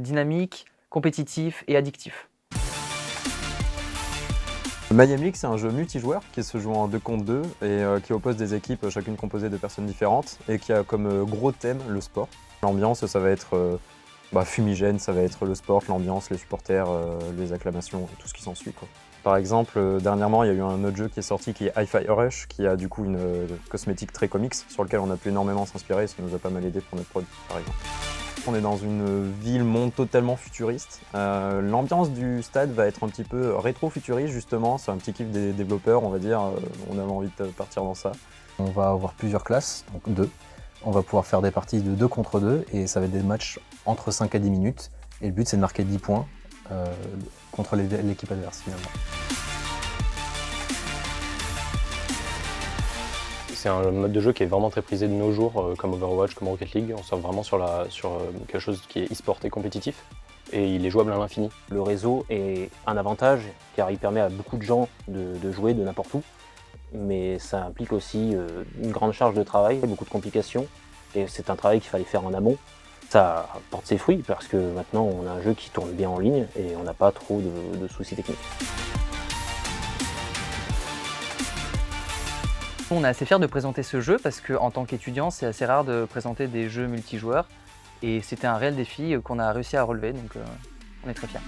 dynamique, compétitif et addictif. Mayhem League, c'est un jeu multijoueur qui se joue en 2 contre 2 et qui oppose des équipes chacune composées de personnes différentes et qui a comme gros thème le sport. L'ambiance, ça va être fumigène, ça va être le sport, l'ambiance, les supporters, les acclamations et tout ce qui s'ensuit, quoi. Par exemple, dernièrement, il y a eu un autre jeu qui est sorti qui est Hi-Fi Rush, qui a du coup une cosmétique très comics sur lequel on a pu énormément s'inspirer et ça nous a pas mal aidé pour notre prod, par exemple. On est dans une ville-monde totalement futuriste. L'ambiance du stade va être un petit peu rétro-futuriste justement, c'est un petit kiff des développeurs, on va dire, on avait envie de partir dans ça. On va avoir plusieurs classes, donc 2. On va pouvoir faire des parties de 2 contre 2 et ça va être des matchs entre 5 à 10 minutes. Et le but c'est de marquer 10 points contre l'équipe adverse finalement. C'est un mode de jeu qui est vraiment très prisé de nos jours, comme Overwatch, comme Rocket League. On sort vraiment sur quelque chose qui est e-sport et compétitif. Et il est jouable à l'infini. Le réseau est un avantage car il permet à beaucoup de gens de jouer de n'importe où. Mais ça implique aussi une grande charge de travail, beaucoup de complications. Et c'est un travail qu'il fallait faire en amont. Ça porte ses fruits parce que maintenant on a un jeu qui tourne bien en ligne et on n'a pas trop de soucis techniques. On est assez fiers de présenter ce jeu parce qu'en tant qu'étudiant, c'est assez rare de présenter des jeux multijoueurs. Et c'était un réel défi qu'on a réussi à relever, donc on est très fiers.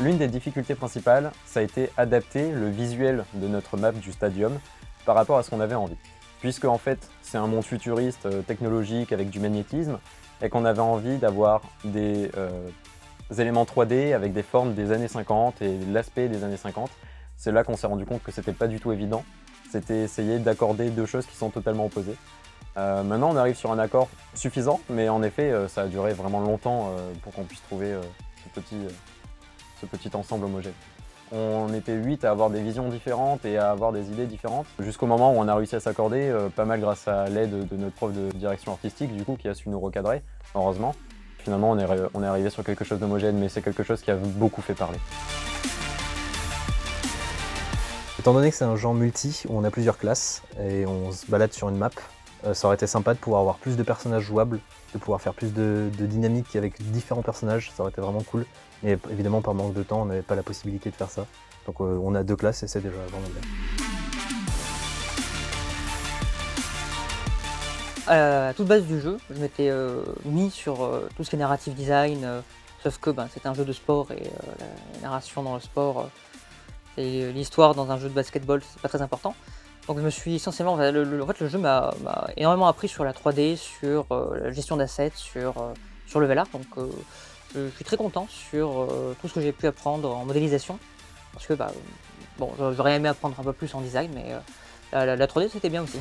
L'une des difficultés principales, ça a été adapter le visuel de notre map du stadium par rapport à ce qu'on avait envie. Puisque en fait, c'est un monde futuriste, technologique, avec du magnétisme, et qu'on avait envie d'avoir des éléments 3D avec des formes des années 50 et l'aspect des années 50. C'est là qu'on s'est rendu compte que c'était pas du tout évident. C'était essayer d'accorder 2 choses qui sont totalement opposées. Maintenant, on arrive sur un accord suffisant, mais en effet, ça a duré vraiment longtemps pour qu'on puisse trouver ce petit ensemble homogène. On était 8 à avoir des visions différentes et à avoir des idées différentes, jusqu'au moment où on a réussi à s'accorder, pas mal grâce à l'aide de notre prof de direction artistique, du coup, qui a su nous recadrer, heureusement. Finalement, on est arrivé sur quelque chose d'homogène, mais c'est quelque chose qui a beaucoup fait parler. Étant donné que c'est un genre multi où on a plusieurs classes et on se balade sur une map, ça aurait été sympa de pouvoir avoir plus de personnages jouables, de pouvoir faire plus de dynamique avec différents personnages, ça aurait été vraiment cool. Mais évidemment, par manque de temps, on n'avait pas la possibilité de faire ça. Donc on a 2 classes et c'est déjà vraiment bien. À la toute base du jeu, je m'étais mis sur tout ce qui est narrative design, sauf que c'est un jeu de sport et la narration dans le sport, et l'histoire dans un jeu de basketball, c'est pas très important. Donc je me suis essentiellement, le jeu m'a énormément appris sur la 3D, sur la gestion d'assets, sur le level art. Donc je suis très content sur tout ce que j'ai pu apprendre en modélisation. Parce que j'aurais aimé apprendre un peu plus en design, mais la 3D c'était bien aussi.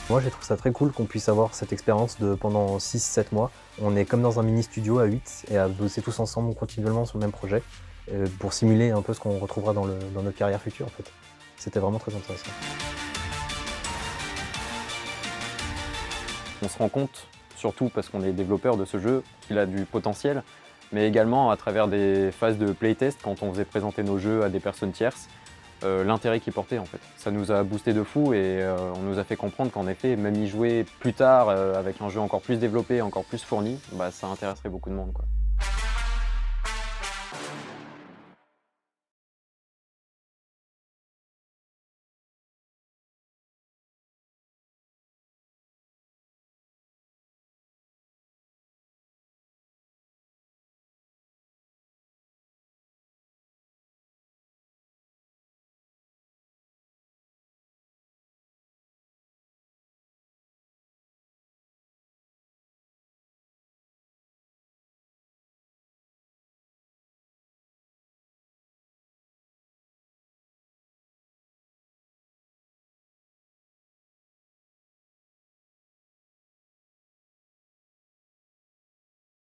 Moi j'ai trouvé ça très cool qu'on puisse avoir cette expérience pendant 6-7 mois. On est comme dans un mini studio à 8 et à bosser tous ensemble continuellement sur le même projet pour simuler un peu ce qu'on retrouvera dans notre carrière future en fait. C'était vraiment très intéressant. On se rend compte, surtout parce qu'on est développeur de ce jeu, qu'il a du potentiel, mais également à travers des phases de playtest, quand on faisait présenter nos jeux à des personnes tierces, l'intérêt qu'ils portaient en fait. Ça nous a boosté de fou et on nous a fait comprendre qu'en effet, même y jouer plus tard avec un jeu encore plus développé, encore plus fourni, ça intéresserait beaucoup de monde, quoi.